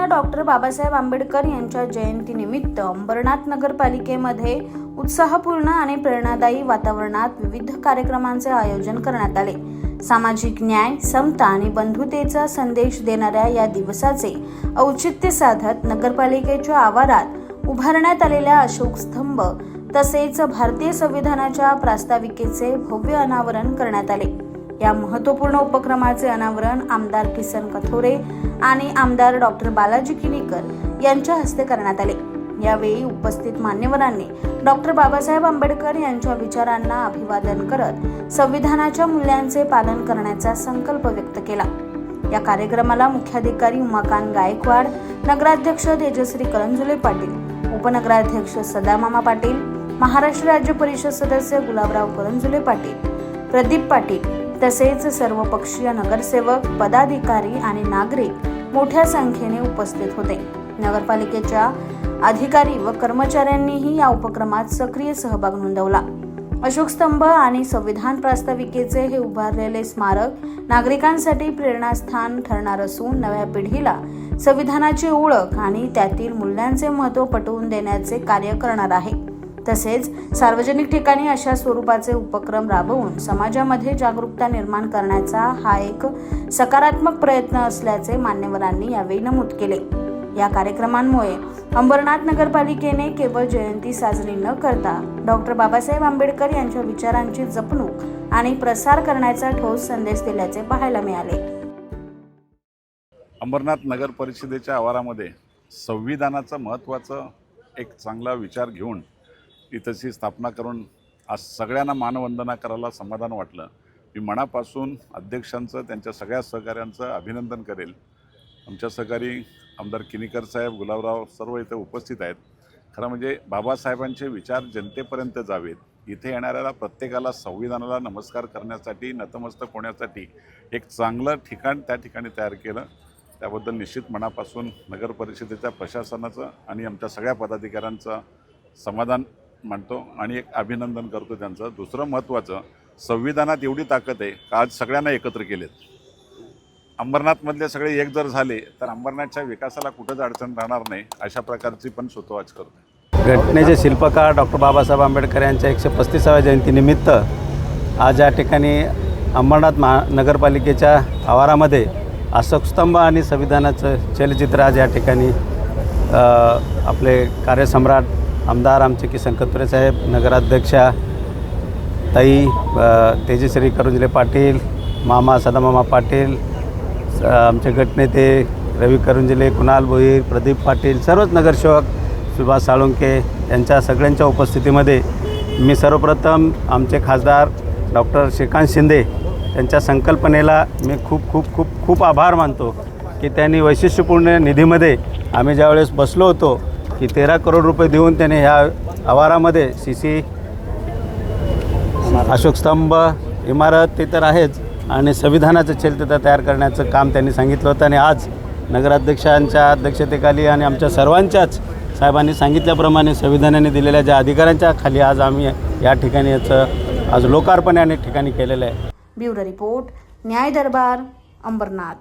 Doctor Babasaheb Ambedkar यांच्या जयंतीनिमित्त अंबरनाथ नगरपालिकेमध्ये उत्साहपूर्ण आणि प्रेरणादायी वातावरणात विविध कार्यक्रमांचे आयोजन करण्यात आले। सामाजिक न्याय, समता आणि बंधुतेचा संदेश देणाऱ्या या दिवसाचे औचित्य साधत नगरपालिकेच्या आवारात उभारण्यात आलेल्या अशोक स्तंभ तसेच भारतीय संविधानाच्या प्रास्ताविकेचे भव्य अनावरण करण्यात आले। या महत्त्वपूर्ण उपक्रमाचे अनावरण आमदार किसन कथोरे आणि आमदार डॉक्टर बालाजी किनीकर यांच्या हस्ते करण्यात आले। यावेळी उपस्थित मान्यवरांनी डॉक्टर बाबासाहेब आंबेडकर यांच्या विचारांना अभिवादन करत संविधानाच्या मूल्यांचे पालन करण्याचा संकल्प व्यक्त केला। या कार्यक्रमाला मुख्याधिकारी उमाकांत गायकवाड, नगराध्यक्ष तेजश्री करंजुले पाटील, उपनगराध्यक्ष सदामामा पाटील, महाराष्ट्र राज्य परिषद सदस्य गुलाबराव करंजुले पाटील, प्रदीप पाटील तसेच सर्वपक्षीय नगरसेवक, पदाधिकारी आणि नागरिक मोठ्या संख्येने उपस्थित होते। नगरपालिकेच्या अधिकारी व कर्मचाऱ्यांनीही या उपक्रमात सक्रिय सहभाग नोंदवला। अशोक स्तंभ आणि संविधान प्रास्ताविकेचे हे उभारलेले स्मारक नागरिकांसाठी प्रेरणास्थान ठरणार असून नव्या पिढीला संविधानाची ओळख आणि त्यातील मूल्यांचे महत्त्व पटवून देण्याचे कार्य करणार आहे। तसेच सार्वजनिक ठिकाणी अशा स्वरूपाचे उपक्रम राबवून समाजामध्ये जागरूकता निर्माण करण्याचा हा एक सकारात्मक प्रयत्न असल्याचे मान्यवरांनी यावेळी नमूद केले। या कार्यक्रमांमुळे अंबरनाथ नगरपालिकेने केवळ जयंती साजरी न करता डॉक्टर बाबासाहेब आंबेडकर यांच्या विचारांची जपणूक आणि प्रसार करण्याचा ठोस संदेश दिल्याचे पाहायला मिळाले। अंबरनाथ नगर परिषदेच्या आवारामध्ये संविधानाचा महत्त्वाचा एक चांगला विचार घेऊन इथंची स्थापना करून आज सगळ्यांना मानवंदना करायला समाधान वाटलं। मी मनापासून अध्यक्षांचं, त्यांच्या सगळ्या सहकाऱ्यांचं अभिनंदन करेल। आमच्या सहकारी आमदार किनीकर साहेब, गुलाबराव सर्व इथे उपस्थित आहेत। खरं म्हणजे बाबासाहेबांचे विचार जनतेपर्यंत जावेत, इथे येणाऱ्याला प्रत्येकाला संविधानाला नमस्कार करण्यासाठी, नतमस्तक होण्यासाठी एक चांगलं ठिकाण त्या ठिकाणी तयार केलं। त्याबद्दल निश्चित मनापासून नगर परिषदेच्या प्रशासनाचं आणि आमच्या सगळ्या पदाधिकाऱ्यांचं समाधान मानतो आणि एक अभिनंदन करतो त्यांचं। दुसरं महत्त्वाचं, संविधानात एवढी ताकद आहे का आज सगळ्यांना एकत्र केलेत। अंबरनाथमधले सगळे एक जर झाले तर अंबरनाथच्या विकासाला कुठंच अडचण राहणार नाही, अशा प्रकारची पण सुतोवाच करतो। घटनेचे शिल्पकार डॉक्टर बाबासाहेब आंबेडकर यांच्या 135व्या जयंतीनिमित्त आज या ठिकाणी अंबरनाथ नगरपालिकेच्या आवारामध्ये अशोक स्तंभ आणि संविधानाचं चलचित्र आज या ठिकाणी आपले कार्यसम्राट आमदार आमचे किसन कथोरे साहेब, नगराध्यक्षा ताई तेजश्री करंजुले पाटील, मामा सदामामा पाटील, आमचे गटनेते रवी करंजुले, कुणाल भोईर, प्रदीप पाटील, सर्वच नगरसेवक, सुभाष साळुंके यांच्या सगळ्यांच्या उपस्थितीमध्ये मी सर्वप्रथम आमचे खासदार डॉक्टर श्रीकांत शिंदे यांच्या संकल्पनेला मी खूप आभार मानतो की त्यांनी वैशिष्ट्यपूर्ण निधीमध्ये आम्ही ज्यावेळेस बसलो होतो की 13 करोड रुपये देऊन त्याने ह्या आवारामध्ये सीसी अशोक स्तंभ इमारत ते तर आहेच आणि संविधानाचं चलचित्र तयार करण्याचं काम त्यांनी सांगितलं होतं। आणि आज नगराध्यक्षांच्या अध्यक्षतेखाली आणि आमच्या सर्वांच्याच साहेबांनी सांगितल्याप्रमाणे संविधानाने दिलेल्या ज्या अधिकारांच्या खाली आज आम्ही या ठिकाणी याचं आज लोकार्पण या ठिकाणी केलेलं आहे। ब्युरो रिपोर्ट, न्याय दरबार, अंबरनाथ।